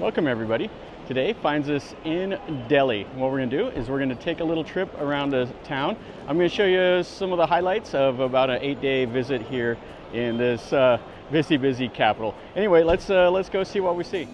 Welcome everybody. Today finds us in Delhi. What we're going to do is we're going to take a little trip around the town. I'm going to show you some of the highlights of about an 8-day visit here in this busy capital. Anyway, let's go see what we see.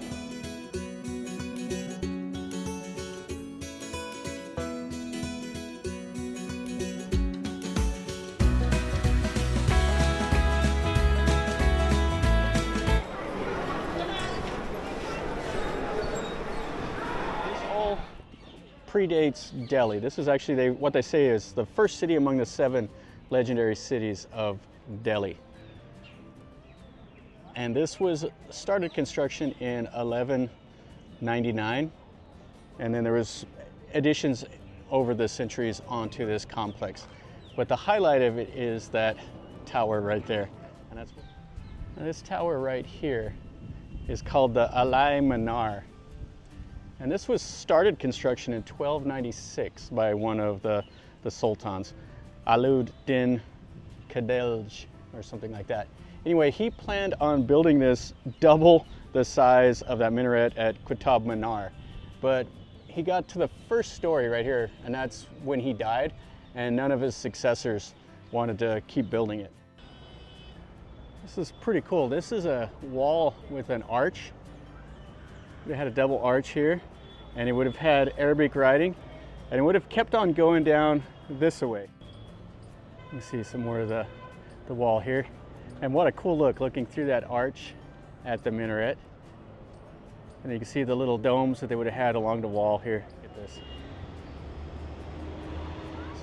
Predates Delhi. This is actually what they say is the first city among the 7 legendary cities of Delhi. And this was started construction in 1199, and then there was additions over the centuries onto this complex. But the highlight of it is that tower right there. And this tower right here is called the Alai Minar. And this was started construction in 1296 by one of the sultans, Alauddin Khilji or something like that. Anyway, he planned on building this double the size of that minaret at Qutub Minar. But he got to the first story right here, and that's when he died, and none of his successors wanted to keep building it. This is pretty cool. This is a wall with an arch. They had a double arch here, and it would have had Arabic writing, and it would have kept on going down this way. You see some more of the wall here. And what a cool look, looking through that arch at the minaret. And you can see the little domes that they would have had along the wall here. Look at this.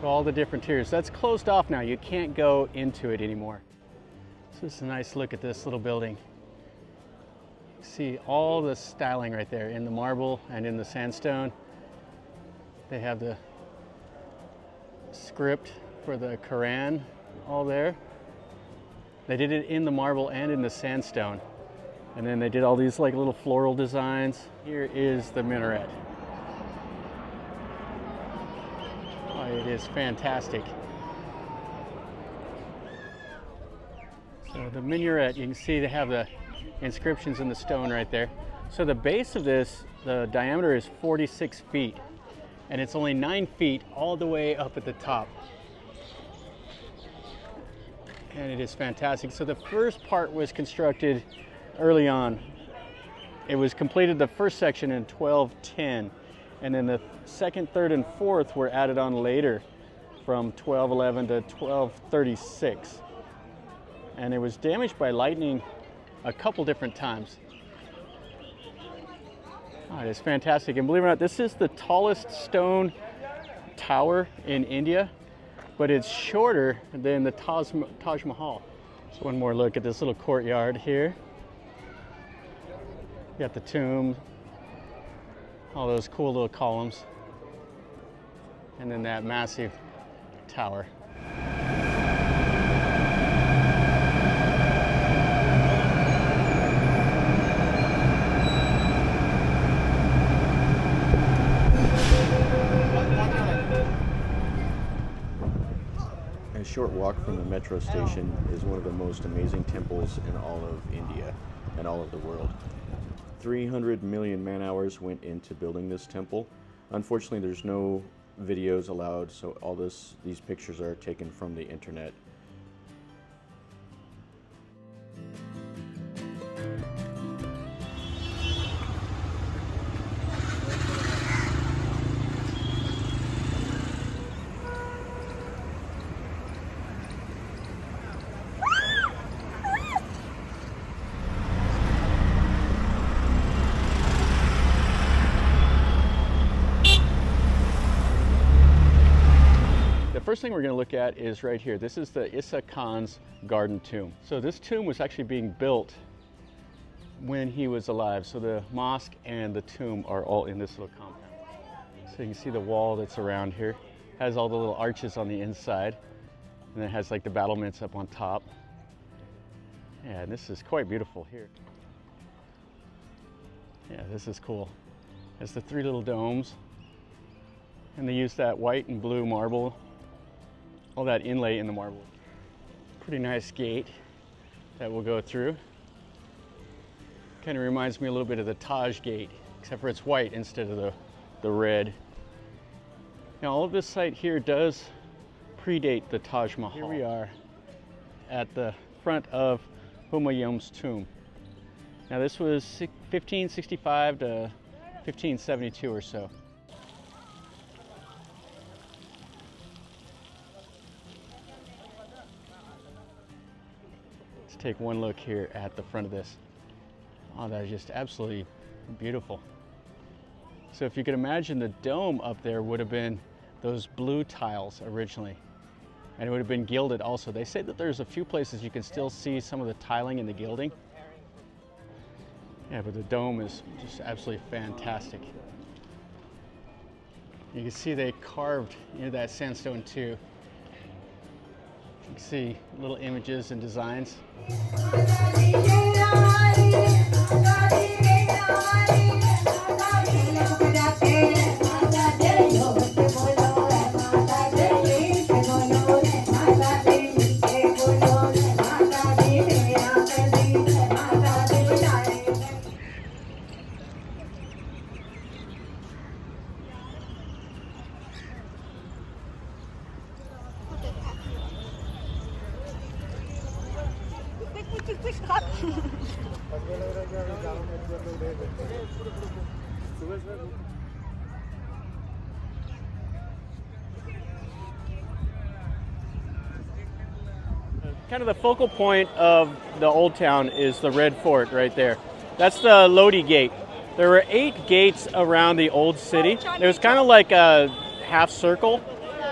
So all the different tiers. That's closed off now. You can't go into it anymore. So this is a nice look at this little building. See all the styling right there in the marble and in the sandstone. They have the script for the Quran all there. They did it in the marble and in the sandstone. And then they did all these like little floral designs. Here is the minaret. Oh, it is fantastic. So the minaret, you can see they have the inscriptions in the stone right there. So the base of this, the diameter is 46 feet, and it's only 9 feet all the way up at the top. And it is fantastic. So the first part was constructed early on. It was completed, the first section, in 1210, and then the second, third, and fourth were added on later from 1211 to 1236. And it was damaged by lightning a couple different times. Oh, it is fantastic. And believe it or not, this is the tallest stone tower in India, but it's shorter than the Taj Mahal. So one more look at this little courtyard here. You got the tomb, all those cool little columns, and then that massive tower. A short walk from the metro station is one of the most amazing temples in all of India and all of the world. 300 million man-hours went into building this temple. Unfortunately, there's no videos allowed, so all these pictures are taken from the internet. First thing we're going to look at is right here. This is the Isa Khan's garden tomb. So this tomb was actually being built when he was alive. So the mosque and the tomb are all in this little compound. So you can see the wall that's around here. It has all the little arches on the inside, and then it has like the battlements up on top. Yeah, and this is quite beautiful here. Yeah, this is cool. It has the 3 little domes, and they use that white and blue marble, all that inlay in the marble. Pretty nice gate that we'll go through. Kind of reminds me a little bit of the Taj Gate, except for it's white instead of the red. Now all of this site here does predate the Taj Mahal. Here we are at the front of Humayun's tomb. Now this was 1565 to 1572 or so. Let's take one look here at the front of this. Oh, that is just absolutely beautiful. So if you could imagine, the dome up there would have been those blue tiles originally, and it would have been gilded also. They say that there's a few places you can still see some of the tiling and the gilding. Yeah, but the dome is just absolutely fantastic. You can see they carved into that sandstone too. You can see little images and designs. Kind of the focal point of the old town is the Red Fort right there. That's the Lodi Gate. There were 8 gates around the old city. It was kind of like a half circle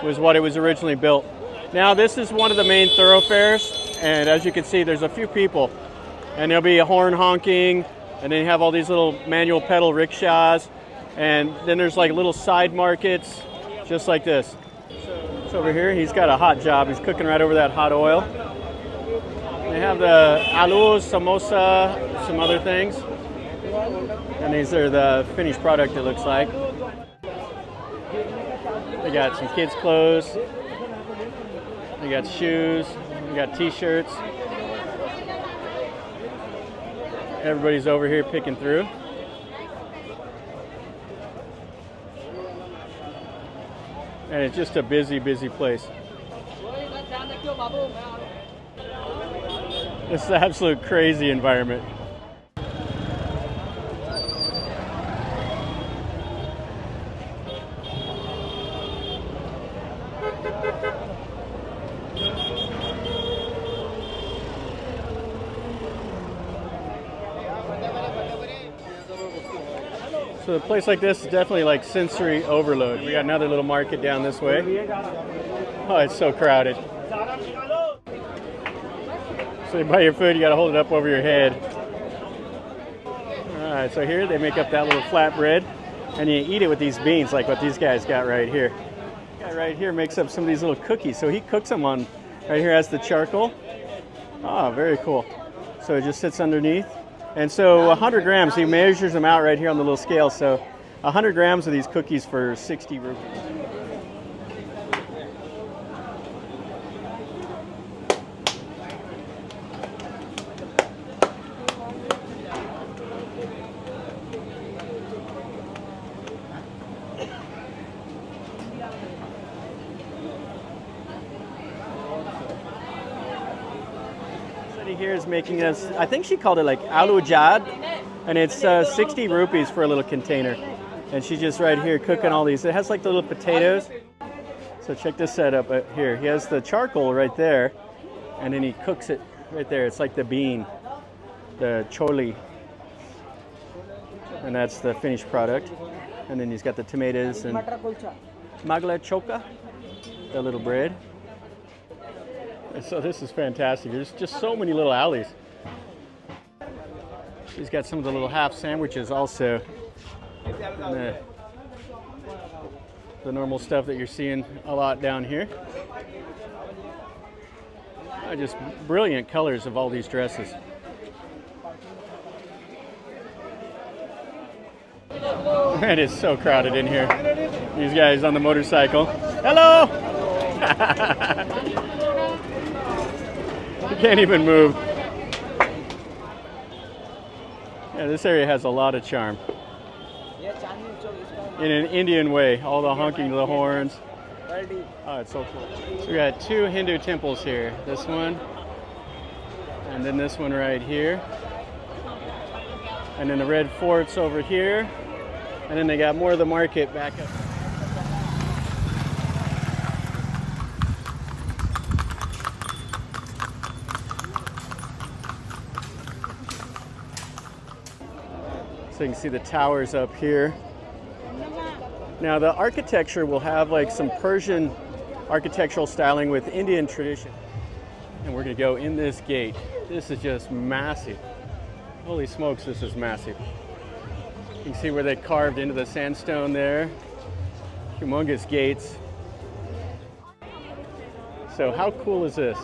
was what it was originally built. Now this is one of the main thoroughfares, and as you can see there's a few people, and there'll be a horn honking, and then you have all these little manual pedal rickshaws, and then there's like little side markets just like this. So over here he's got a hot job. He's cooking right over that hot oil. They have the aloo, samosa, some other things. And these are the finished product, it looks like. They got some kids' clothes. They got shoes. They got t-shirts. Everybody's over here picking through. And it's just a busy, busy place. It's an absolute crazy environment. So a place like this is definitely like sensory overload. We got another little market down this way. Oh, it's so crowded. So you buy your food, you gotta hold it up over your head. All right, so here they make up that little flatbread, and you eat it with these beans, like what these guys got right here. This guy right here makes up some of these little cookies, so he cooks them on, right here has the charcoal. Oh, very cool. So it just sits underneath. And so 100 grams, he measures them out right here on the little scale, so 100 grams of these cookies for 60 rupees. Here is making us, I think she called it like aloo jad, and it's 60 rupees for a little container. And she's just right here cooking all these. It has like the little potatoes. So check this setup here. He has the charcoal right there, and then he cooks it right there. It's like the bean, the choli, and that's the finished product. And then he's got the tomatoes and magla choka, the little bread. So this is fantastic. There's just so many little alleys. He's got some of the little half sandwiches also. And the normal stuff that you're seeing a lot down here. Just brilliant colors of all these dresses. It is so crowded in here. These guys on the motorcycle. Hello! You can't even move. Yeah, this area has a lot of charm. In an Indian way, all the honking of the horns. Oh, it's so cool. So we got two Hindu temples here. This one, and then this one right here. And then the red fort's over here. And then they got more of the market back up. So you can see the towers up here. Now the architecture will have like some Persian architectural styling with Indian tradition. And we're gonna go in this gate. This is just massive. Holy smokes, this is massive. You can see where they carved into the sandstone there. Humongous gates. So how cool is this?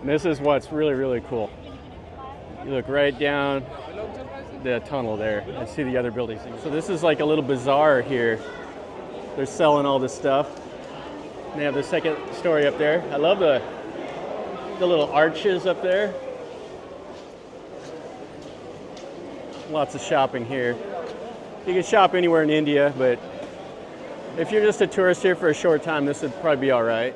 And this is what's really, really cool. You look right down the tunnel there and see the other buildings. So this is like a little bazaar here. They're selling all this stuff. And they have the second story up there. I love the little arches up there. Lots of shopping here. You can shop anywhere in India, but if you're just a tourist here for a short time, this would probably be all right.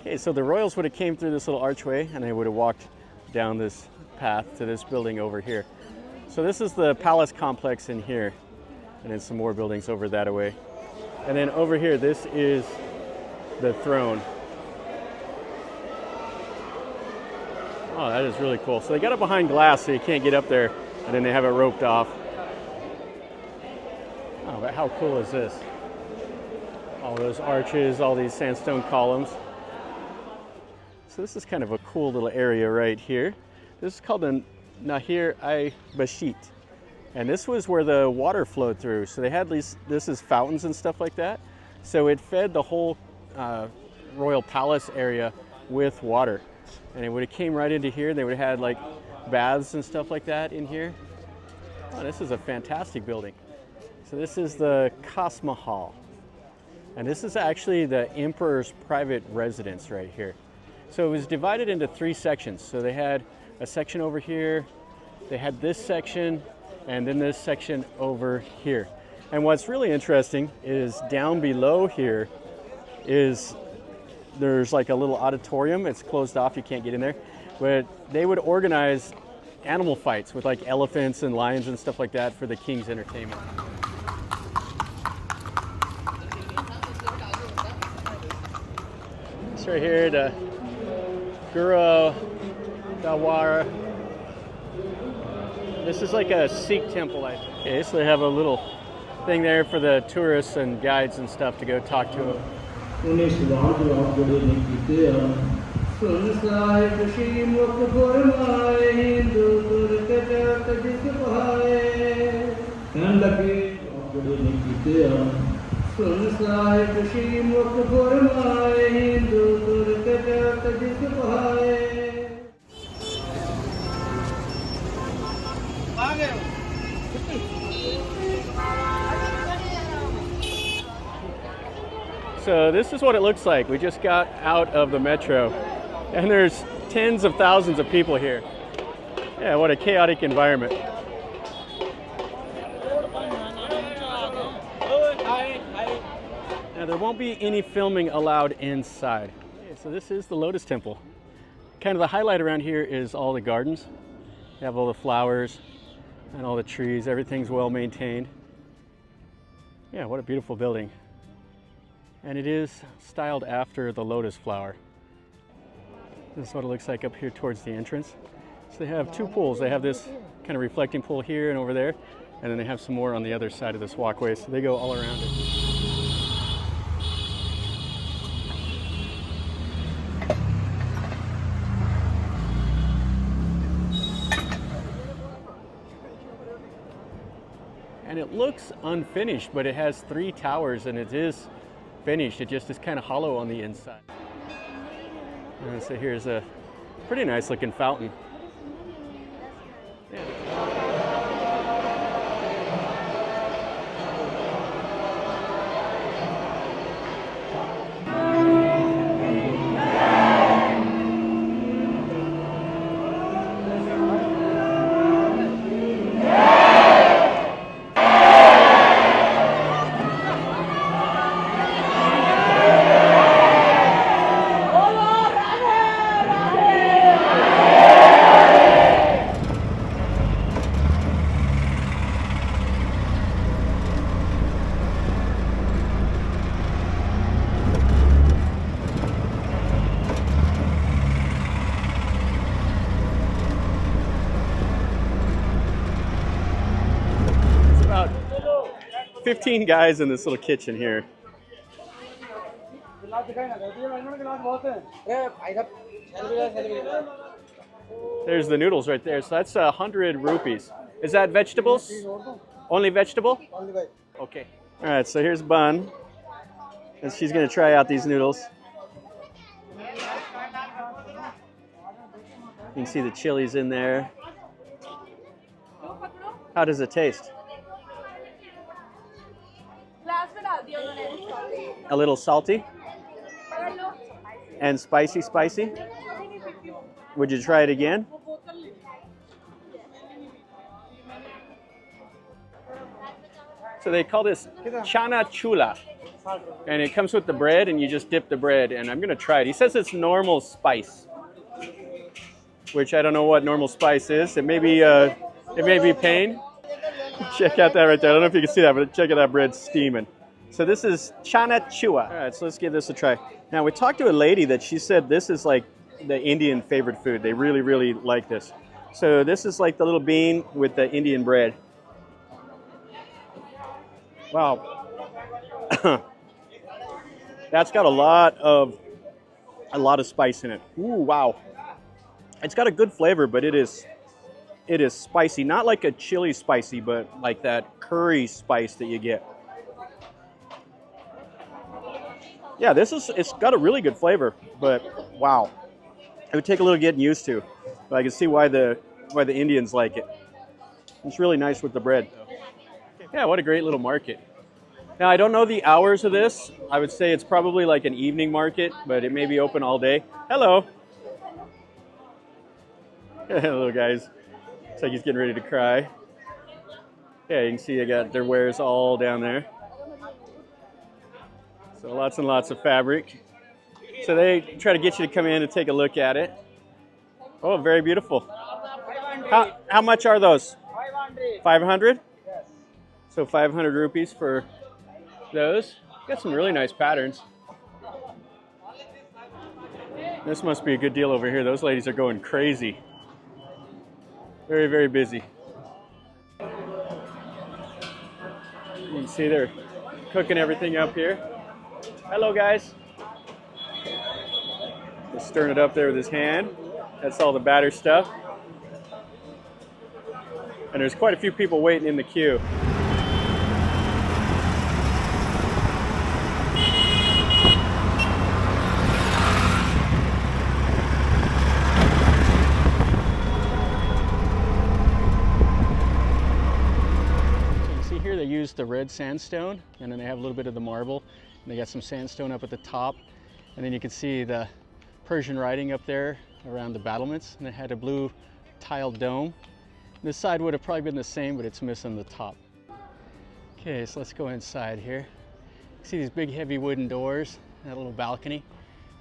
Okay, so the royals would have came through this little archway and they would have walked down this path to this building over here. So this is the palace complex in here, and then some more buildings over that away. And then over here, this is the throne. Oh, that is really cool. So they got it behind glass so you can't get up there, and then they have it roped off. Oh, but how cool is this? All those arches, all these sandstone columns. So this is kind of a cool little area right here. This is called the Nahir-i-Bashit. And this was where the water flowed through. So they had these, this is fountains and stuff like that. So it fed the whole royal palace area with water. And it would have came right into here. They would have had like baths and stuff like that in here. Oh, this is a fantastic building. So this is the Khas Mahal. And this is actually the emperor's private residence right here. So it was divided into three sections. So they had a section over here, they had this section, and then this section over here. And what's really interesting is down below here there's like a little auditorium. It's closed off, you can't get in there. But they would organize animal fights with like elephants and lions and stuff like that for the king's entertainment. It's right here, the Guru Dawara. This is like a Sikh temple, I think. Okay, so they have a little thing there for the tourists and guides and stuff to go talk to them. So this is what it looks like. We just got out of the metro and there's tens of thousands of people here. Yeah, what a chaotic environment. Now there won't be any filming allowed inside. Okay, so this is the Lotus Temple. Kind of the highlight around here is all the gardens. You have all the flowers and all the trees. Everything's well maintained. Yeah, what a beautiful building. And it is styled after the lotus flower. This is what it looks like up here towards the entrance. So they have two pools. They have this kind of reflecting pool here and over there, and then they have some more on the other side of this walkway. So they go all around it. And it looks unfinished, but it has 3 towers and it is finished. It just is kind of hollow on the inside. And so here's a pretty nice looking fountain. Yeah. 15 guys in this little kitchen here. There's the noodles right there. So that's 100 rupees. Is that vegetables? Only vegetable? Only way. Okay. All right, so here's Bun. And she's going to try out these noodles. You can see the chilies in there. How does it taste? A little salty? And spicy? Would you try it again? So they call this chana chula. And it comes with the bread, and you just dip the bread. And I'm going to try it. He says it's normal spice, which I don't know what normal spice is. It may be pain. Check out that right there. I don't know if you can see that, but check out that bread steaming. So this is chana chua. All right, so let's give this a try. Now, we talked to a lady that she said this is like the Indian favorite food. They really, really like this. So this is like the little bean with the Indian bread. Wow. That's got a lot of spice in it. Ooh, wow. It's got a good flavor, but it is spicy. Not like a chili spicy, but like that curry spice that you get. Yeah, it's got a really good flavor, but wow. It would take a little getting used to. But I can see why the Indians like it. It's really nice with the bread. Yeah, what a great little market. Now, I don't know the hours of this. I would say it's probably like an evening market, but it may be open all day. Hello. Hello, guys. Looks like he's getting ready to cry. Yeah, you can see they got their wares all down there. So lots and lots of fabric. So they try to get you to come in and take a look at it. Oh, very beautiful. How much are those? 500? Yes. So 500 rupees for those. Got some really nice patterns. This must be a good deal over here. Those ladies are going crazy. Very, very busy. You can see they're cooking everything up here. Hello, guys. Just stirring it up there with his hand. That's all the batter stuff. And there's quite a few people waiting in the queue. They use the red sandstone, and then they have a little bit of the marble, and they got some sandstone up at the top, and then you can see the Persian writing up there around the battlements, and they had a blue tiled dome. This side would have probably been the same, but it's missing the top. Okay, so let's go inside here. See these big heavy wooden doors, that little balcony.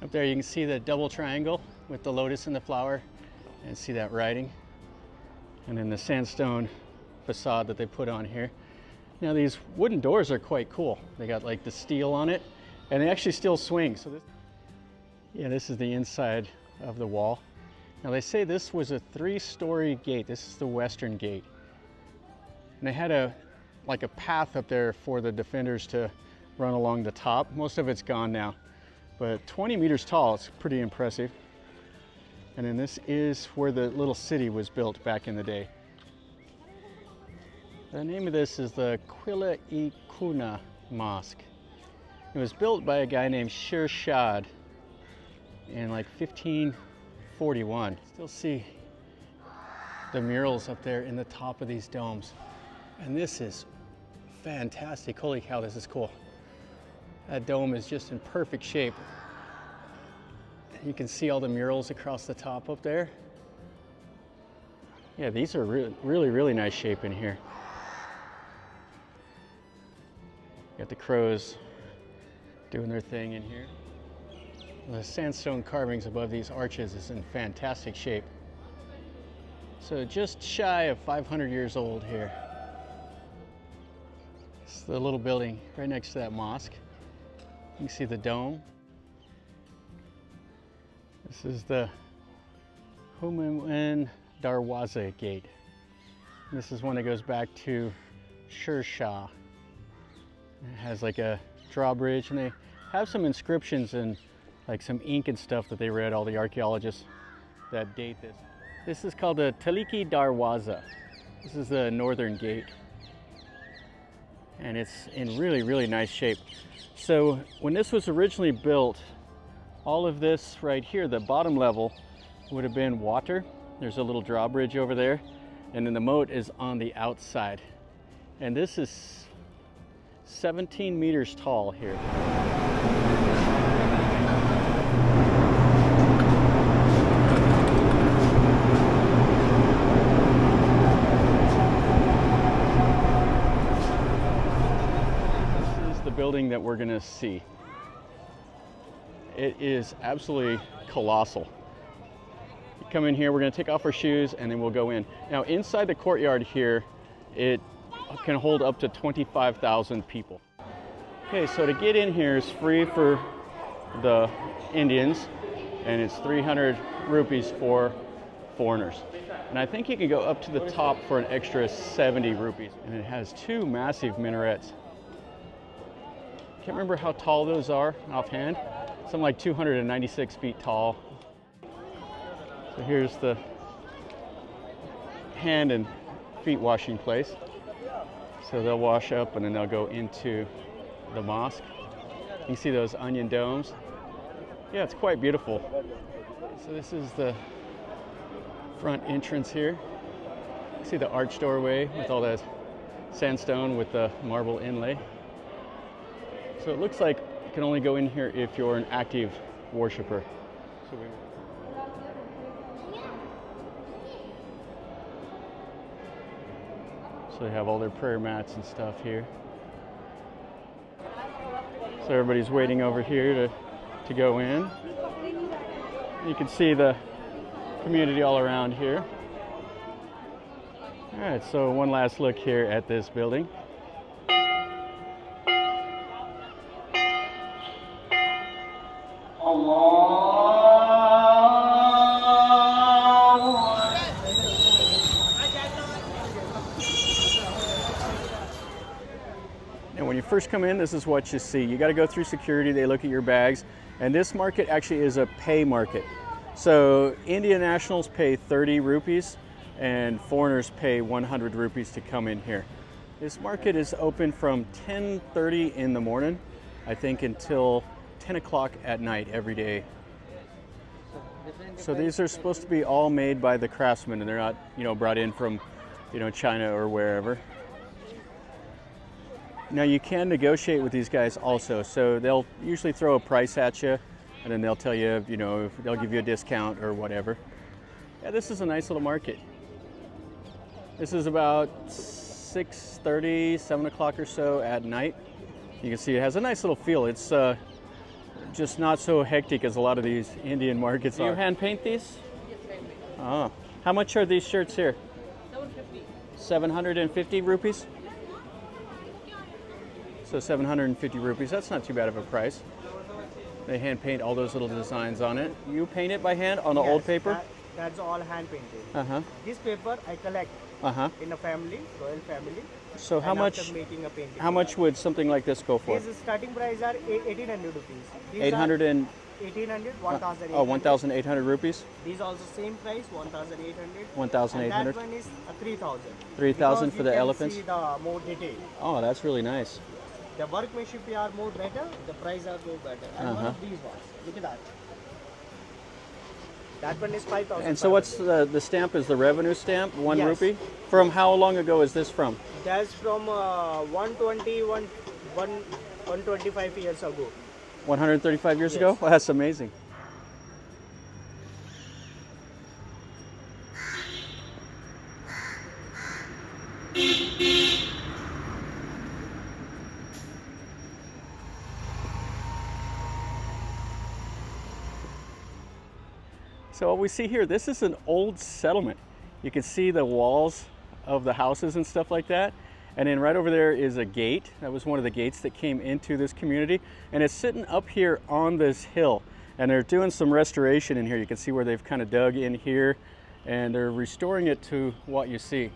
Up there you can see the double triangle with the lotus and the flower, and see that writing. And then the sandstone facade that they put on here. Now these wooden doors are quite cool. They got like the steel on it, and they actually still swing. So this is the inside of the wall. Now they say this was a 3-story gate. This is the western gate. And they had a path up there for the defenders to run along the top. Most of it's gone now, but 20 meters tall, it's pretty impressive. And then this is where the little city was built back in the day. The name of this is the Quwwat-ul-Islam Mosque. It was built by a guy named Sher Shah in like 1541. Still see the murals up there in the top of these domes. And this is fantastic. Holy cow, this is cool. That dome is just in perfect shape. You can see all the murals across the top up there. Yeah, these are really nice shape in here. Got the crows doing their thing in here. The sandstone carvings above these arches is in fantastic shape. So just shy of 500 years old here. It's the little building right next to that mosque. You can see the dome. This is the Humayun Darwaza gate. This is one that goes back to Sher Shah. It has like a drawbridge, and they have some inscriptions and like some ink and stuff that they read, all the archaeologists that date this. This is called the Taliki Darwaza. This is the northern gate. And it's in really, really nice shape. So when this was originally built, all of this right here, the bottom level, would have been water. There's a little drawbridge over there, and then the moat is on the outside. And this is 17 meters tall here. This is the building that we're gonna see. It is absolutely colossal. You come in here, we're gonna take off our shoes and then we'll go in. Now inside the courtyard here, it can hold up to 25,000 people. Okay, so to get in here is free for the Indians, and it's 300 rupees for foreigners. And I think you can go up to the top for an extra 70 rupees. And it has two massive minarets. Can't remember how tall those are offhand. Something like 296 feet tall. So here's the hand and feet washing place. So they'll wash up and then they'll go into the mosque. You can see those onion domes. Yeah, it's quite beautiful. So this is the front entrance here. You see the arch doorway with all that sandstone with the marble inlay. So it looks like you can only go in here if you're an active worshiper. So they have all their prayer mats and stuff here. So everybody's waiting over here to go in. You can see the community all around here. All right, so one last look here at this building. And when you first come in, this is what you see. You got to go through security, they look at your bags, and this market actually is a pay market. So Indian nationals pay 30 rupees and foreigners pay 100 rupees to come in here. This market is open from 10:30 in the morning, I think, until 10 o'clock at night every day. So these are supposed to be all made by the craftsmen, and they're not, brought in from, China or wherever. Now you can negotiate with these guys also. So they'll usually throw a price at you, and then they'll tell you, they'll give you a discount or whatever. Yeah, this is a nice little market. This is about 6:30, 7 o'clock or so at night. You can see it has a nice little feel. It's just not so hectic as a lot of these Indian markets are. Do you hand paint these? Oh. How much are these shirts here? 750. 750 rupees? So 750 rupees, that's not too bad of a price. They hand paint all those little designs on it. You paint it by hand on the old paper? That's all hand painted. This paper I collect in a family, royal family. So how much would something like this go for? These starting price are 1800 rupees. 800 and 1800, 1800. Oh, 1,800 rupees? These also same price, 1,800. 1,800. And that one is 3,000. 3,000 for the elephants? You can see the more detail. Oh, that's really nice. The workmanship are more better, the price are more better. And one of these ones, look at that. That one is 5,000. And so what's the stamp is the revenue stamp, 1 Yes. rupee? From how long ago is this from? That's from 125 years ago. 135 years Yes. ago? Well, that's amazing. So what we see here, this is an old settlement. You can see the walls of the houses and stuff like that. And then right over there is a gate. That was one of the gates that came into this community. And it's sitting up here on this hill. And they're doing some restoration in here. You can see where they've kind of dug in here and they're restoring it to what you see.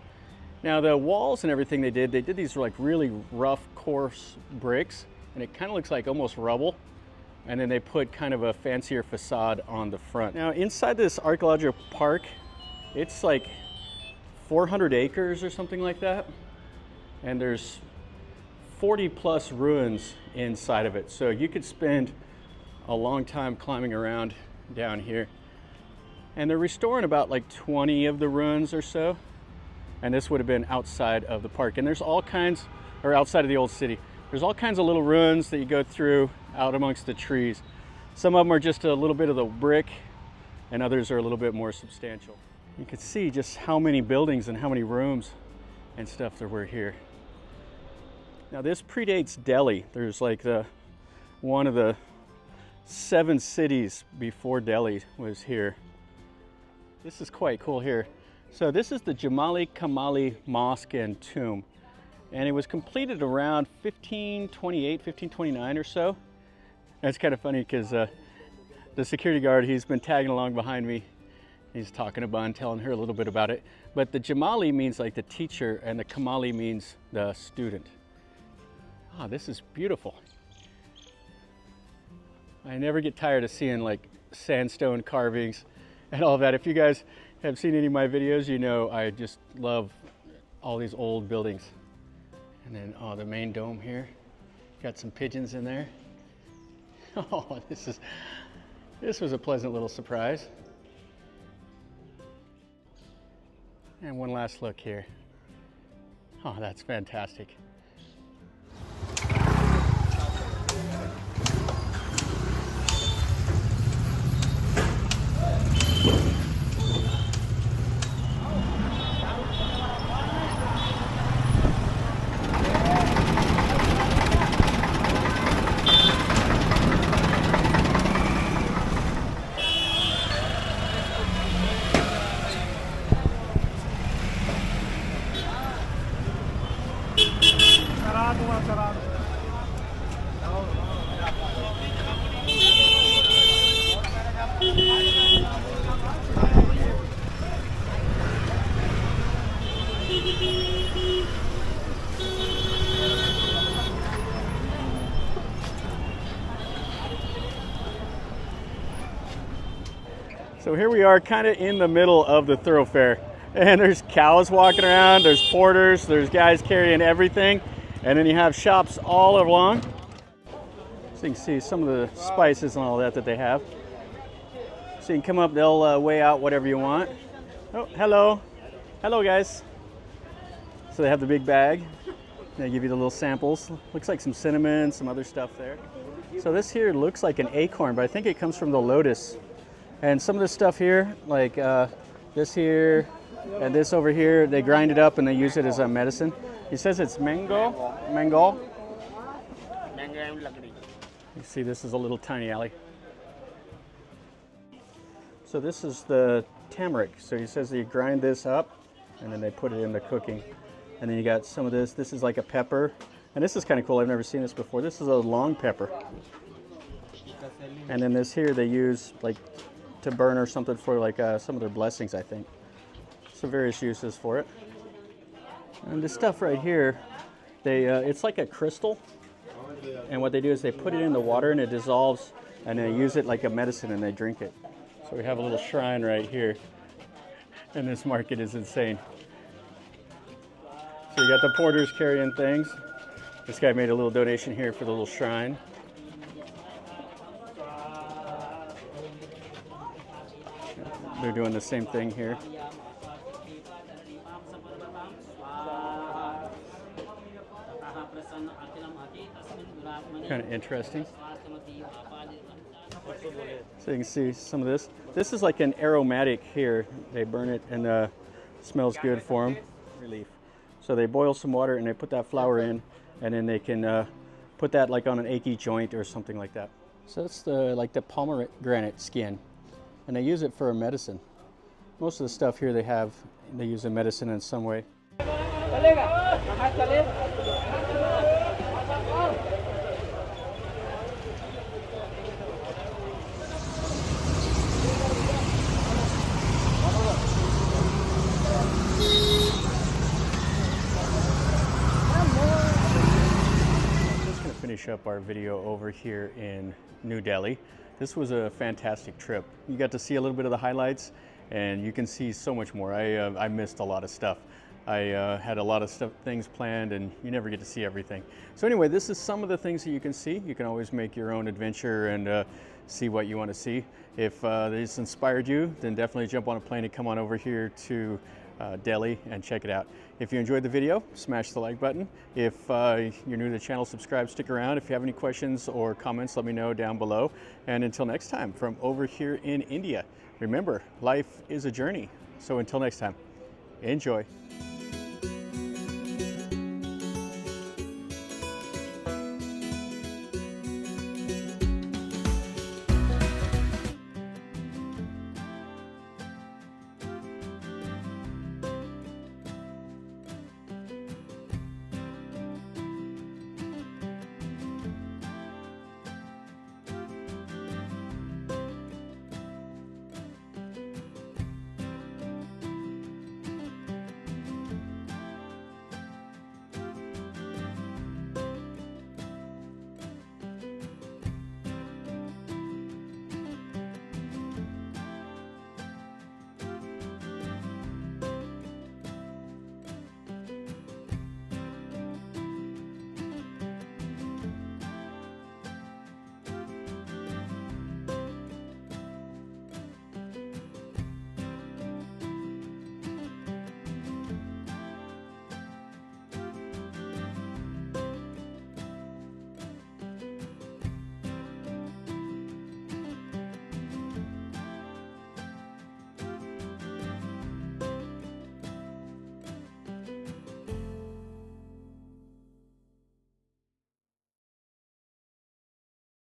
Now the walls and everything they did these like really rough, coarse bricks, and it kind of looks like almost rubble. And then they put kind of a fancier facade on the front. Now inside this archaeological park, it's like 400 acres or something like that. And there's 40 plus ruins inside of it. So you could spend a long time climbing around down here. And they're restoring about like 20 of the ruins or so. And this would have been outside of the park. And there's all kinds, or outside of the old city. There's all kinds of little ruins that you go through out amongst the trees. Some of them are just a little bit of the brick, and others are a little bit more substantial. You can see just how many buildings and how many rooms and stuff there were here. Now this predates Delhi. There's like one of the 7 cities before Delhi was here. This is quite cool here. So this is the Jamali Kamali Mosque and Tomb. And it was completed around 1528, 1529 or so. That's kind of funny because the security guard, he's been tagging along behind me. He's talking to Bun, telling her a little bit about it. But the Jamali means like the teacher, and the Kamali means the student. Ah, this is beautiful. I never get tired of seeing like sandstone carvings and all of that. If you guys have seen any of my videos, you know I just love all these old buildings. And then, oh, the main dome here. Got some pigeons in there. Oh, this was a pleasant little surprise. And one last look here. Oh, that's fantastic. So here we are kind of in the middle of the thoroughfare, and there's cows walking around, there's porters, there's guys carrying everything, and then you have shops all along. So you can see some of the spices and all that they have. So you can come up, they'll weigh out whatever you want. Oh, hello. Hello guys. So they have the big bag. They give you the little samples. Looks like some cinnamon, some other stuff there. So this here looks like an acorn, but I think it comes from the lotus. And some of this stuff here, like this here and this over here, they grind it up and they use it as a medicine. He says it's mango. You see, this is a little tiny alley. So this is the turmeric. So he says that you grind this up and then they put it in the cooking. And then you got some of this. This is like a pepper. And this is kind of cool. I've never seen this before. This is a long pepper. And then this here they use like to burn or something for like some of their blessings, I think. So various uses for it. And this stuff right here, it's like a crystal. And what they do is they put it in the water and it dissolves, and they use it like a medicine and they drink it. So we have a little shrine right here. And this market is insane. So you got the porters carrying things. This guy made a little donation here for the little shrine. They're doing the same thing here. Kind of interesting. So you can see some of this. This is like an aromatic here. They burn it and smells good for them. Relief. So they boil some water and they put that flour in, and then they can put that like on an achy joint or something like that. So that's like the pomegranate skin, and they use it for a medicine. Most of the stuff here they use a medicine in some way. finish up our video over here in New Delhi. This was a fantastic trip. You got to see a little bit of the highlights, and you can see so much more. I missed a lot of stuff. I had a lot of things planned, and you never get to see everything. So anyway, this is some of the things that you can see. You can always make your own adventure and see what you want to see. If this inspired you, then definitely jump on a plane and come on over here to Delhi and check it out. If you enjoyed the video, smash the like button. If you're new to the channel, subscribe, stick around. If you have any questions or comments, let me know down below. And until next time, from over here in India, remember, life is a journey. So until next time, enjoy.